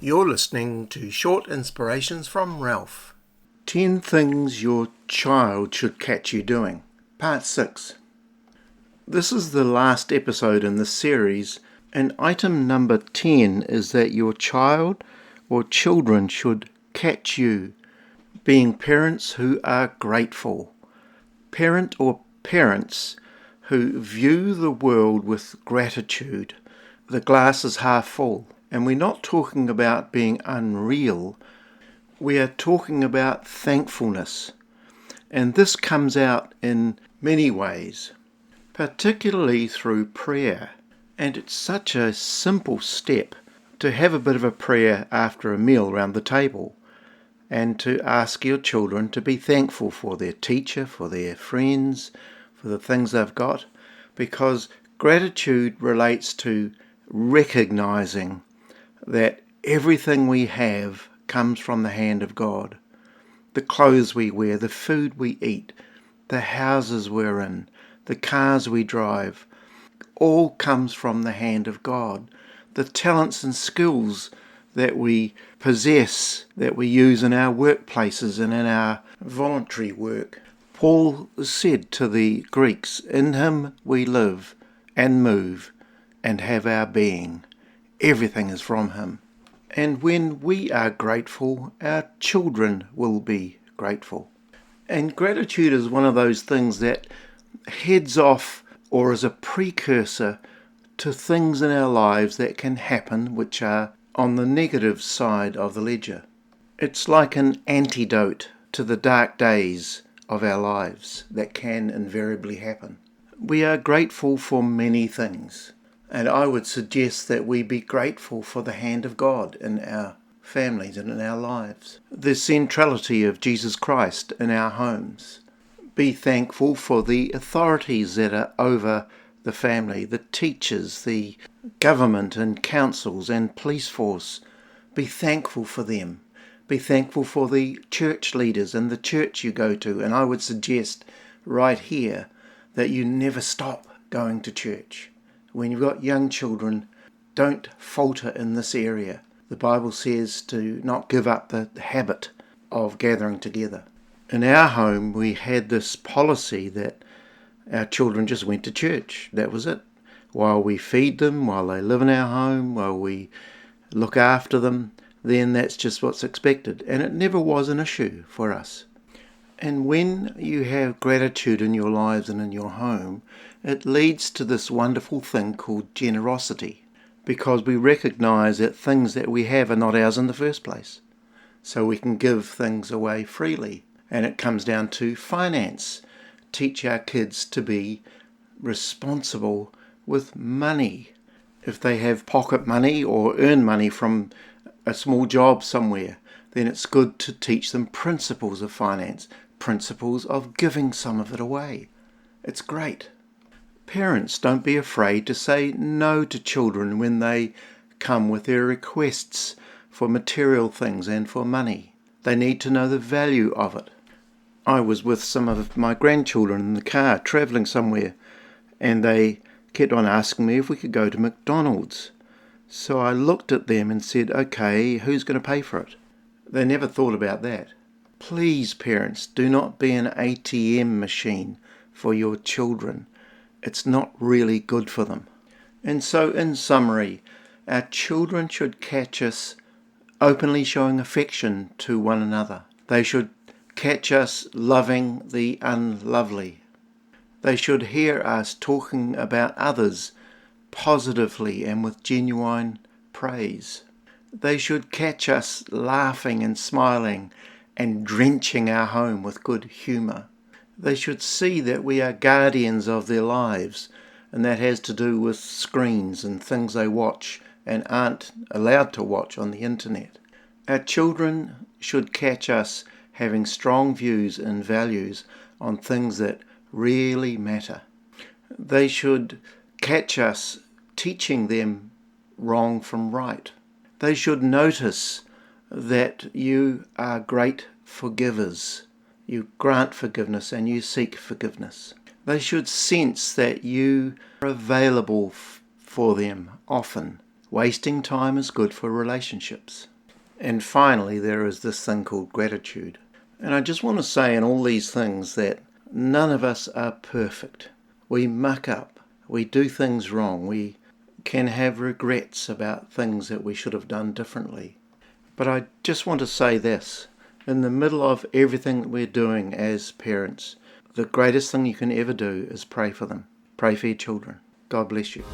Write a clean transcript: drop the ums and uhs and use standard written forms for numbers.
You're listening to short inspirations from Ralph. 10 things your child should catch you doing. Part 6. This is the last episode in this series, and item number 10 is that your child or children should catch you being parents who are grateful. Parent or parents who view the world with gratitude. The glass is half full. And we're not talking about being unreal, we are talking about thankfulness. And this comes out in many ways, particularly through prayer. And it's such a simple step to have a bit of a prayer after a meal around the table and to ask your children to be thankful for their teacher, for their friends, for the things they've got, because gratitude relates to recognizing that everything we have comes from the hand of God. The clothes we wear, the food we eat, the houses we're in, the cars we drive, all comes from the hand of God. The talents and skills that we possess, that we use in our workplaces and in our voluntary work. Paul said to the Greeks, "In him we live and move and have our being." Everything is from him. And when we are grateful, our children will be grateful. And gratitude is one of those things that heads off or is a precursor to things in our lives that can happen which are on the negative side of the ledger. It's like an antidote to the dark days of our lives that can invariably happen. We are grateful for many things. And I would suggest that we be grateful for the hand of God in our families and in our lives. The centrality of Jesus Christ in our homes. Be thankful for the authorities that are over the family, the teachers, the government and councils and police force. Be thankful for them. Be thankful for the church leaders and the church you go to. And I would suggest right here that you never stop going to church. When you've got young children, don't falter in this area. The Bible says to not give up the habit of gathering together. In our home, we had this policy that our children just went to church. That was it. While we feed them, while they live in our home, while we look after them, then that's just what's expected. And it never was an issue for us. And when you have gratitude in your lives and in your home, it leads to this wonderful thing called generosity, because we recognize that things that we have are not ours in the first place. So we can give things away freely. And it comes down to finance. Teach our kids to be responsible with money. If they have pocket money or earn money from a small job somewhere, then it's good to teach them principles of finance, principles of giving some of it away. It's great. Parents, don't be afraid to say no to children when they come with their requests for material things and for money. They need to know the value of it. I was with some of my grandchildren in the car travelling somewhere, and they kept on asking me if we could go to McDonald's. So I looked at them and said, "Okay, who's going to pay for it?" They never thought about that. Please, parents, do not be an ATM machine for your children. It's not really good for them. And so, in summary, our children should catch us openly showing affection to one another. They should catch us loving the unlovely. They should hear us talking about others positively and with genuine praise. They should catch us laughing and smiling and drenching our home with good humour. They should see that we are guardians of their lives, and that has to do with screens and things they watch and aren't allowed to watch on the internet. Our children should catch us having strong views and values on things that really matter. They should catch us teaching them wrong from right. They should notice that you are great forgivers. You grant forgiveness and you seek forgiveness. They should sense that you are available for them often. Wasting time is good for relationships. And finally, there is this thing called gratitude. And I just want to say in all these things that none of us are perfect. We muck up. We do things wrong. We can have regrets about things that we should have done differently. But I just want to say this. In the middle of everything that we're doing as parents, the greatest thing you can ever do is pray for them. Pray for your children. God bless you.